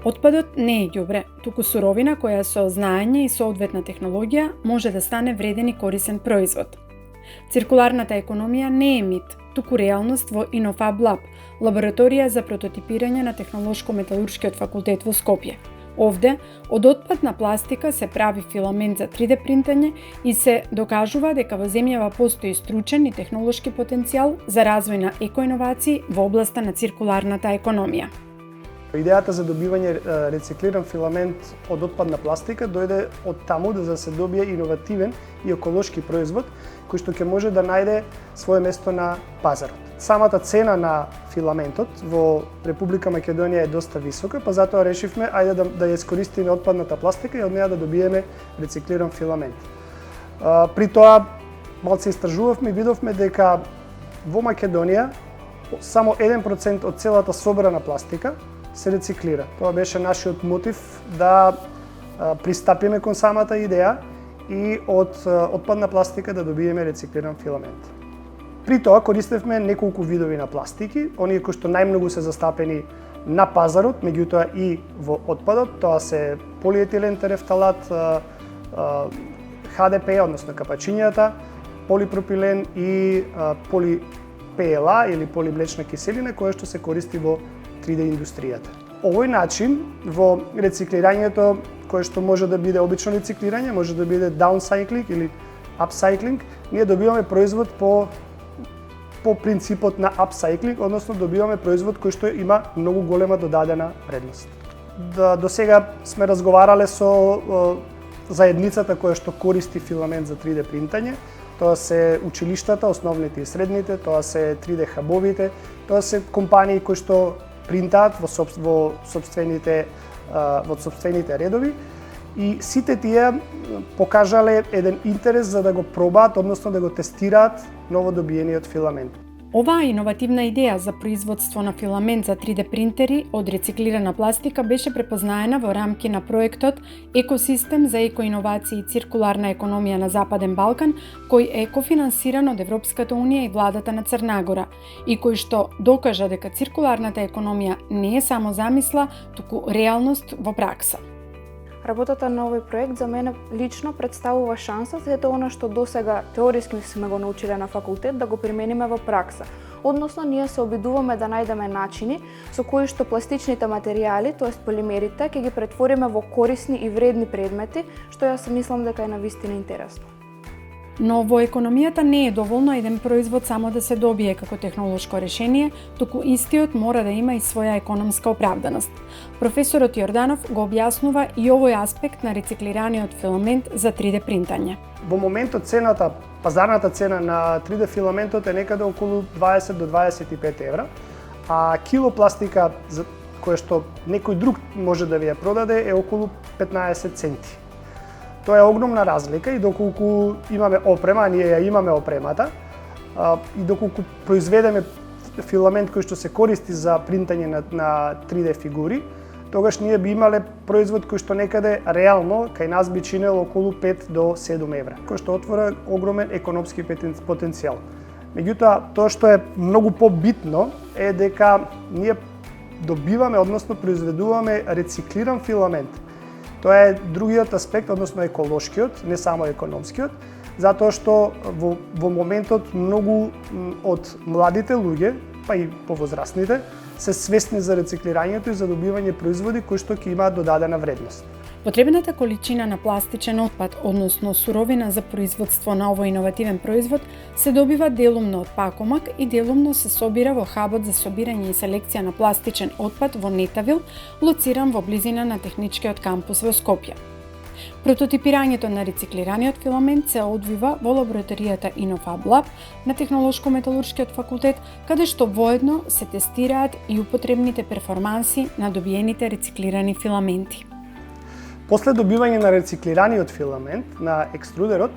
Отпадот не е ѓубре, туку суровина која со знаење и соодветна технологија може да стане вреден и корисен производ. Циркуларната економија не е мит, туку реалност во Иннофаб Лаб, лабораторија за прототипирање на Технолошко-металуршкиот факултет во Скопје. Овде, од отпад на пластика се прави филамент за 3D принтање и се докажува дека во земјава постои стручен и технолошки потенцијал за развој на екоиновации во областа на циркуларната економија. Идејата за добивање рециклиран филамент од отпадна пластика дојде од таму да се добие иновативен и еколошки производ кој што ќе може да најде свое место на пазарот. Самата цена на филаментот во Република Македонија е доста висока, па затоа решивме ајде да ја искористиме отпадната пластика и од неа да добиеме рециклиран филамент. При тоа малце истражувавме и видовме дека во Македонија само 1% од целата собрана пластика се рециклира. Тоа беше нашиот мотив да пристапиме кон самата идеја и од отпадна пластика да добиеме рециклиран филамент. При тоа користевме неколку видови на пластики, оние кои што најмногу се застапени на пазарот, меѓутоа и во отпадот, тоа се полиетилен терефталат, ХДП, односно капачињата, полипропилен и полипла или поливлечна киселина која што се користи во 3D индустријата. Овој начин во рециклирањето, кое што може да биде обично рециклирање, може да биде downcycling или upcycling, ние добиваме производ по принципот на upcycling, односно добиваме производ кој што има многу голема додадена вредност. До сега сме разговарале со заедницата која што користи филамент за 3D принтање. Тоа се училиштата, основните и средните, тоа се 3D хабовите, тоа се компании кои што принтаат во собствените редови и сите тие покажале еден интерес за да го пробаат, односно да го тестираат новодобиениот филамент. Оваа иновативна идеја за производство на филамент за 3D принтери од рециклирана пластика беше препознаена во рамки на проектот Екосистем за екоиновации и циркуларна економија на Западен Балкан, кој е кофинансиран од Европската унија и владата на Црна Гора и кој што докажа дека циркуларната економија не е само замисла, туку реалност во пракса. Работата на овој проект за мене лично представува шанса за ето она што досега теориски сме го научиле на факултет да го примениме во пракса. Односно, ние се обидуваме да најдеме начини со кои што пластичните материјали, тоест полимерите, ќе ги претвориме во корисни и вредни предмети, што јас мислам дека е навистина интересно. Но во економијата не е доволно еден производ само да се добие како технолошко решение, туку истиот мора да има и своја економска оправданост. Професорот Јорданов го објаснува и овој аспект на рециклираниот филамент за 3D принтање. Во моментот пазарната цена на 3D филаментот е некаде околу 20 до 25 евра, а кило пластика која што некој друг може да ви ја продаде е околу 15 центи. Тоа е огромна разлика и доколку имаме опрема, а ние ја имаме опремата, и доколку произведеме филамент кој што се користи за принтање на 3D фигури, тогаш ние би имале производ кој што некаде реално кај нас би чинел околу 5 до 7 евра, кој што отвора огромен економски потенцијал. Меѓутоа, тоа што е многу побитно е дека ние добиваме, односно произведуваме рециклиран филамент. Тоа е другиот аспект, односно еколошкиот, не само економскиот, затоа што во моментот многу од младите луѓе, па и повозрастните, се свесни за рециклирањето и за добивање производи кои што ќе имаат додадена вредност. Потребната количина на пластичен отпад, односно суровина за производство на овој иновативен производ, се добива делумно од Пакомак и делумно се собира во хабот за собирање и селекција на пластичен отпад во Нетавил, лоциран во близина на Техничкиот кампус во Скопје. Прототипирањето на рециклираниот филамент се одвива во лабораторијата Иннофаб Лаб на Технолошко-металуршкиот факултет, каде што воедно се тестираат и употребните перформанси на добиените рециклирани филаменти. После добивање на рециклираниот филамент на екструдерот,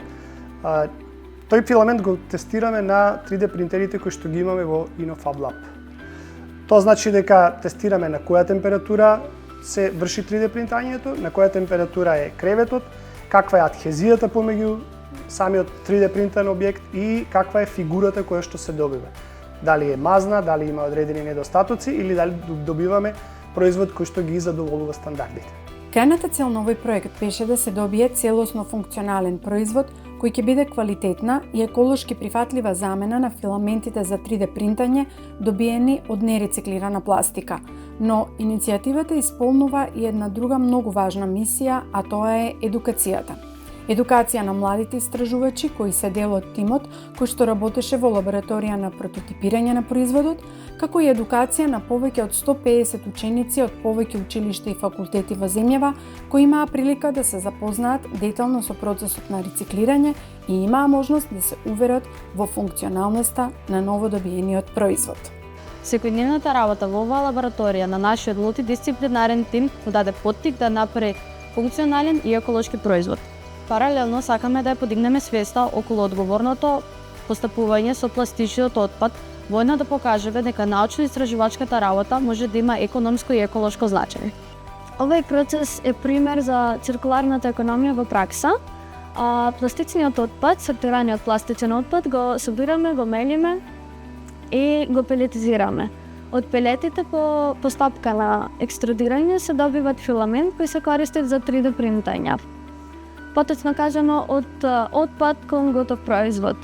тој филамент го тестираме на 3D принтерите кои што ги имаме во Иннофаб Лаб. Тоа значи дека тестираме на која температура се врши 3D принтањето, на која температура е креветот, каква е адхезијата помеѓу самиот 3D принтан објект и каква е фигурата која што се добива. Дали е мазна, дали има одредени недостатоци или дали добиваме производ кој што ги задоволува стандардите. Крајната цел на овој проект беше да се добие целосно функционален производ кој ќе биде квалитетна и еколошки прифатлива замена на филаментите за 3D принтање добиени од нерециклирана пластика. Но иницијативата исполнува и една друга многу важна мисија, а тоа е едукацијата. Едукација на младите истражувачи кои се дел од тимот кој што работеше во лабораторија на прототипирање на производот, како и едукација на повеќе од 150 ученици од повеќе училишта и факултети во земјава кои имаа прилика да се запознаат детално со процесот на рециклирање и имаа можност да се уверат во функционалноста на новодобиениот производ. Секојдневната работа во оваа лабораторија на нашиот мултидисциплинарен тим му даде поттик да направи функционален и еколошки производ. Паралелно сакаме да ја подигнеме свеста околу одговорното постапување со пластичниот отпад, воедно да покажеме дека научно-истражувачката работа може да има економско и еколошко значење. Овој процес е пример за циркуларната економија во пракса. Пластичниот отпад, сортираниот пластичен отпад го собираме, го мелиме и го пелетизираме. Од пелетите по постапка на екструдирање се добиват филамент кој се користи за 3D принтање. Поточно кажано од отпад кон готов производ.